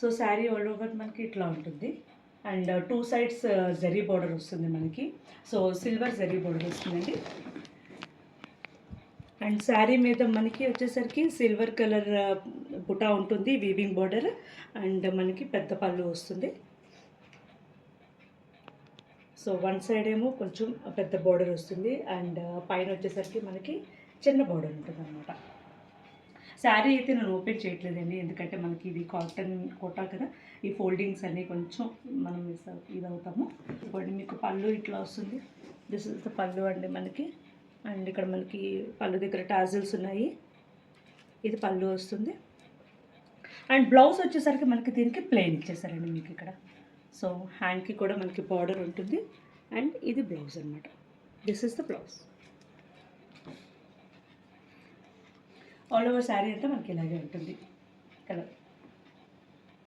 So sari all over మనకి ఇట్లా ఉంటుంది. అండ్ 2 సైడ్స్ జరీ బార్డర్ వస్తుంది మనకి. సో సిల్వర్ జరీ బార్డర్ వస్తుందండి. అండ్ శారీ మీద మనకి వచ్చేసరికి సిల్వర్ కలర్ బుటా ఉంటుంది, వీవింగ్ బార్డర్. అండ్ మనకి పెద్ద పళ్ళు వస్తుంది. సో వన్ సైడ్ ఏమో కొంచెం పెద్ద బార్డర్ వస్తుంది. అండ్ పైన వచ్చేసరికి మనకి చిన్న బార్డర్ ఉంటుంది అనమాట. శారీ అయితే నేను ఓపెన్ చేయట్లేదండి, ఎందుకంటే మనకి ఇది కాటన్ కోటా కదా, ఈ ఫోల్డింగ్స్ అన్నీ కొంచెం మనం ఇది అవుతాము. ఇప్పుడు మీకు పళ్ళు ఇట్లా వస్తుంది. దిస్ ఇస్ ద పళ్ళు అండి మనకి. అండ్ ఇక్కడ మనకి పళ్ళు దగ్గర టాజిల్స్ ఉన్నాయి. ఇది పళ్ళు వస్తుంది. అండ్ బ్లౌజ్ వచ్చేసరికి మనకి దీనికి ప్లెయిన్ ఇచ్చేసారండి మీకు ఇక్కడ. సో హ్యాండ్కి కూడా మనకి బార్డర్ ఉంటుంది. అండ్ ఇది బ్లౌజ్ అనమాట. This is the blouse. All over sari అంతా మనకి ఇలాగే ఉంటుంది కలర్.